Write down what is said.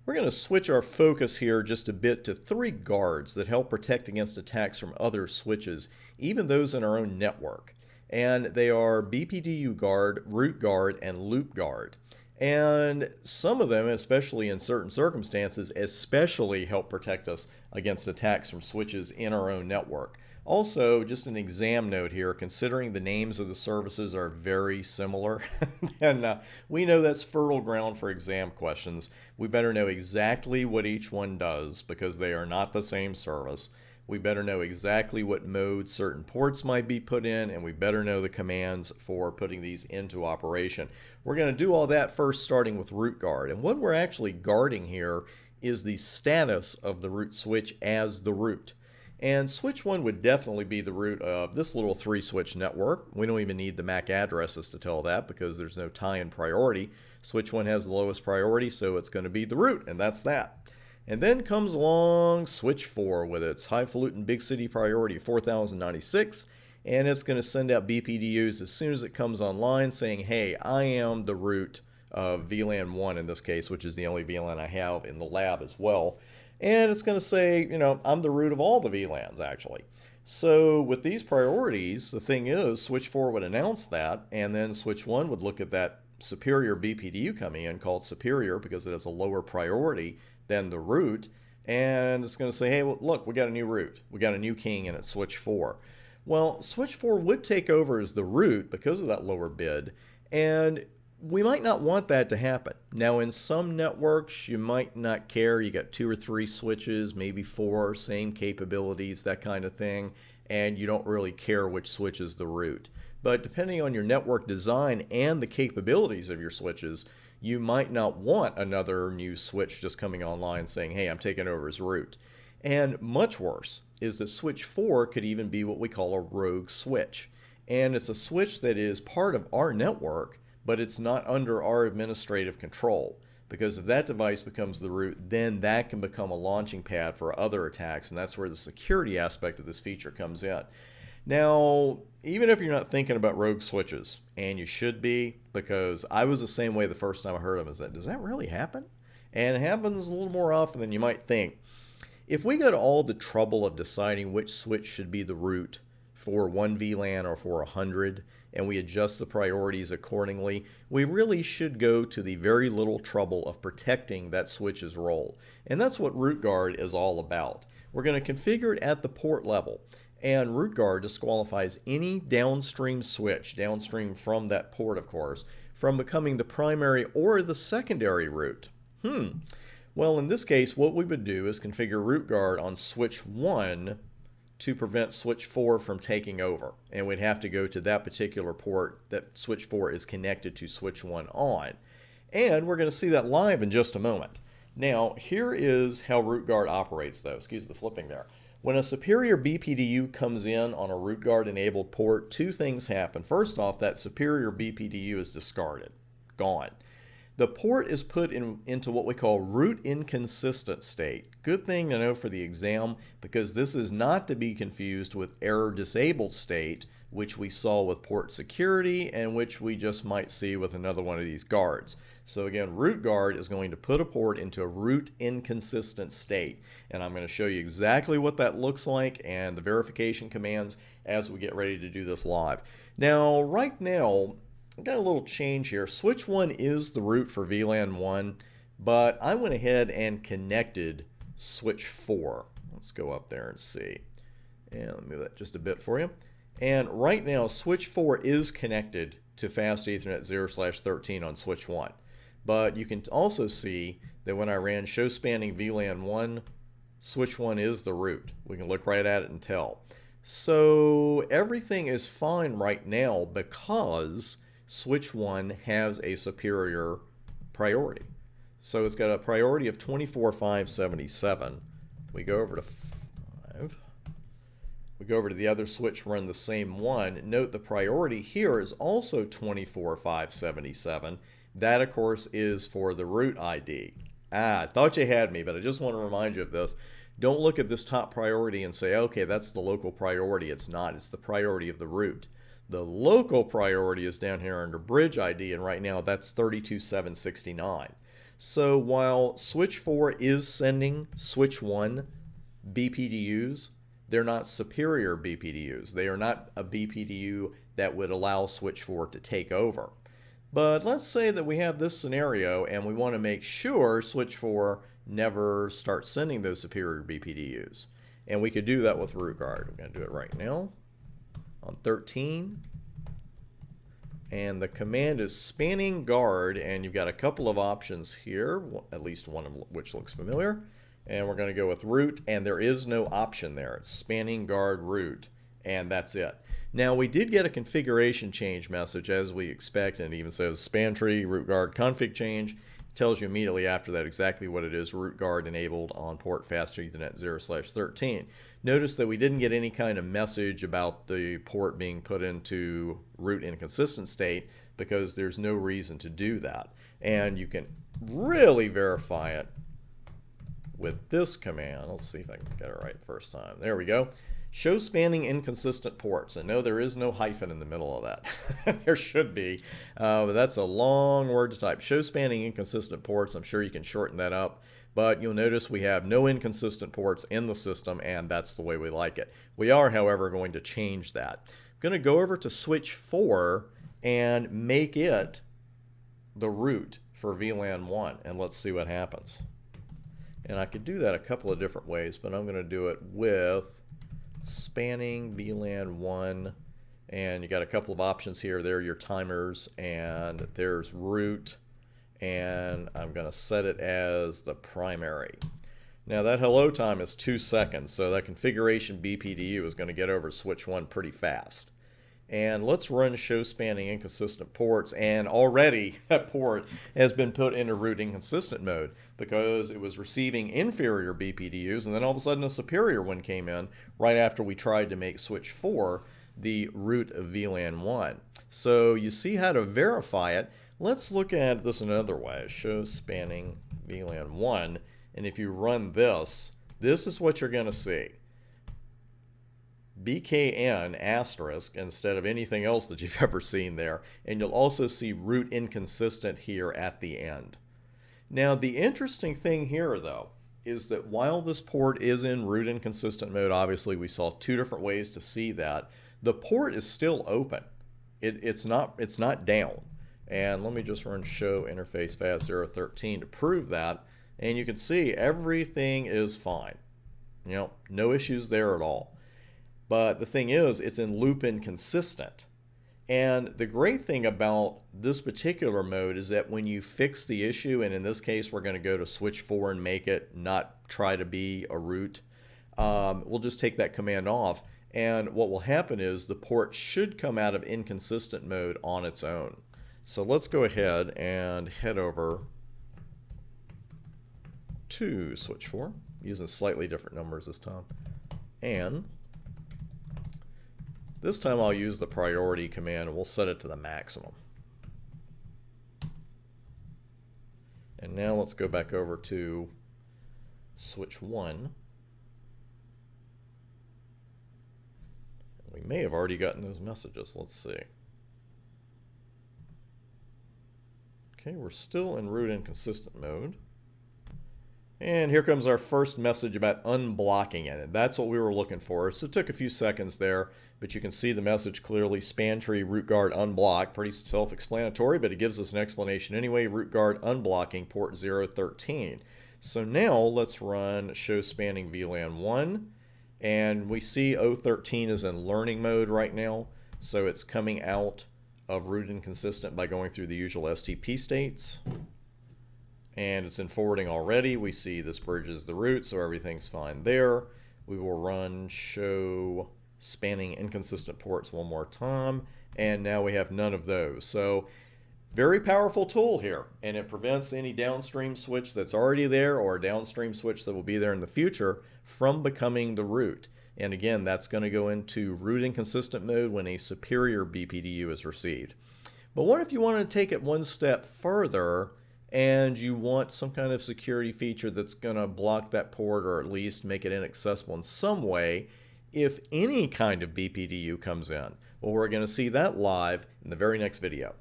We're going to switch our focus here just a bit to three guards that help protect against attacks from other switches, even those in our own network. And they are BPDU guard, root guard, and loop guard. And some of them, especially in certain circumstances, especially help protect us against attacks from switches in our own network. Also, just an exam note here, considering the names of the services are very similar, and we know that's fertile ground for exam questions. We better know exactly what each one does because they are not the same service. We better know exactly what mode certain ports might be put in, and we better know the commands for putting these into operation. We're going to do all that first, starting with root guard. And what we're actually guarding here is the status of the root switch as the root. And switch 1 would definitely be the root of this little 3-switch network. We don't even need the MAC addresses to tell that because there's no tie-in priority. Switch 1 has the lowest priority, so it's going to be the root, and that's that. And then comes along switch 4 with its highfalutin big city priority of 4096, and it's going to send out BPDUs as soon as it comes online saying, hey, I am the root of VLAN 1 in this case, which is the only VLAN I have in the lab as well. And it's going to say, I'm the root of all the VLANs actually. So with these priorities, the thing is, switch 4 would announce that, and then switch 1 would look at that superior BPDU coming in, called superior because it has a lower priority than the root, and it's going to say, hey, well, look, we got a new root. We got a new king, and it's switch 4. Well, switch 4 would take over as the root because of that lower bid, and we might not want that to happen. Now, in some networks, you might not care. You got 2 or 3 switches, maybe 4, same capabilities, that kind of thing, and you don't really care which switch is the root. But depending on your network design and the capabilities of your switches, you might not want another new switch just coming online saying, hey, I'm taking over as root. And much worse is that switch 4 could even be what we call a rogue switch. And it's a switch that is part of our network, but it's not under our administrative control. Because if that device becomes the root, then that can become a launching pad for other attacks, and that's where the security aspect of this feature comes in. Now, even if you're not thinking about rogue switches, and you should be, because I was the same way the first time I heard them, is that, does that really happen? And it happens a little more often than you might think. If we go to all the trouble of deciding which switch should be the root for 1 VLAN or for 100, and we adjust the priorities accordingly, we really should go to the very little trouble of protecting that switch's role. And that's what root guard is all about. We're going to configure it at the port level. And root guard disqualifies any downstream switch, downstream from that port, of course, from becoming the primary or the secondary root. Well, in this case, what we would do is configure root guard on switch 1 to prevent switch 4 from taking over. And we'd have to go to that particular port that switch 4 is connected to switch 1 on. And we're going to see that live in just a moment. Now, here is how root guard operates, though. Excuse the flipping there. When a superior BPDU comes in on a root guard enabled port, 2 things happen. First off, that superior BPDU is discarded, gone. The port is put into what we call root inconsistent state. Good thing to know for the exam, because this is not to be confused with error disabled state, which we saw with port security and which we just might see with another one of these guards. So again, root guard is going to put a port into a root inconsistent state. And I'm going to show you exactly what that looks like and the verification commands as we get ready to do this live. Now, right now, I've got a little change here. Switch 1 is the root for VLAN 1, but I went ahead and connected switch 4. Let's go up there and see. And let me move that just a bit for you. And right now, switch 4 is connected to Fast Ethernet 0/13 on switch 1. But you can also see that when I ran show spanning VLAN 1, switch 1 is the root. We can look right at it and tell. So everything is fine right now because switch 1 has a superior priority. So it's got a priority of 24,577. We go over to 5. We go over to the other switch, run the same one. Note the priority here is also 24,577. That, of course, is for the root ID. I thought you had me, but I just want to remind you of this. Don't look at this top priority and say, okay, that's the local priority. It's not. It's the priority of the root. The local priority is down here under bridge ID, and right now that's 32769. So while switch 4 is sending switch 1 BPDUs, they're not superior BPDUs. They are not a BPDU that would allow switch 4 to take over. But let's say that we have this scenario and we want to make sure switch 4 never starts sending those superior BPDUs. And we could do that with root guard. We're going to do it right now on 13. And the command is spanning guard, and you've got a couple of options here, at least one of which looks familiar. And we're going to go with root, and there is no option there. It's spanning guard root, and that's it. Now, we did get a configuration change message as we expect, and it even says span tree root guard config change. It tells you immediately after that exactly what it is, root guard enabled on port fast Ethernet 0/13. Notice that we didn't get any kind of message about the port being put into root inconsistent state because there's no reason to do that. And you can really verify it with this command. Let's see if I can get it right the first time. There we go. Show spanning inconsistent ports. And no, there is no hyphen in the middle of that. There should be, but that's a long word to type. Show spanning inconsistent ports. I'm sure you can shorten that up. But you'll notice we have no inconsistent ports in the system, and that's the way we like it. We are, however, going to change that. I'm going to go over to switch 4 and make it the root for VLAN 1, and let's see what happens. And I could do that a couple of different ways, but I'm going to do it with spanning VLAN 1, and you got a couple of options here. There are your timers, and there's root, and I'm going to set it as the primary. Now that hello time is 2 seconds, so that configuration BPDU is going to get over switch 1 pretty fast. And let's run show spanning inconsistent ports, and already that port has been put into root inconsistent mode because it was receiving inferior BPDUs, and then all of a sudden a superior one came in right after we tried to make switch 4 the root of VLAN 1. So you see how to verify it. Let's look at this another way. Show spanning VLAN 1, and if you run this, this is what you're going to see. BKN asterisk instead of anything else that you've ever seen there, and you'll also see root inconsistent here at the end. Now the interesting thing here though is that while this port is in root inconsistent mode, obviously we saw 2 different ways to see that, the port is still open. It's not down. And let me just run show interface fast 013 to prove that, and you can see everything is fine. You know, no issues there at all. But the thing is, it's in loop inconsistent. And the great thing about this particular mode is that when you fix the issue, and in this case we're going to go to switch 4 and make it not try to be a root, we'll just take that command off, and what will happen is the port should come out of inconsistent mode on its own. So let's go ahead and head over to switch 4, using slightly different numbers this time. And this time I'll use the priority command, and we'll set it to the maximum. And now let's go back over to switch 1. We may have already gotten those messages. Let's see. Okay, we're still in root inconsistent mode. And here comes our first message about unblocking it. And that's what we were looking for. So it took a few seconds there, but you can see the message clearly, span tree root guard unblock. Pretty self-explanatory, but it gives us an explanation anyway. Root guard unblocking port 013. So now let's run show spanning VLAN 1. And we see 013 is in learning mode right now. So it's coming out of root inconsistent by going through the usual STP states. And it's in forwarding already. We see this bridges the root, so everything's fine there. We will run show spanning inconsistent ports one more time, and now we have none of those. So very powerful tool here, and it prevents any downstream switch that's already there or a downstream switch that will be there in the future from becoming the root. And again, that's going to go into root inconsistent mode when a superior BPDU is received. But what if you want to take it one step further and you want some kind of security feature that's going to block that port or at least make it inaccessible in some way if any kind of BPDU comes in? Well, we're going to see that live in the very next video.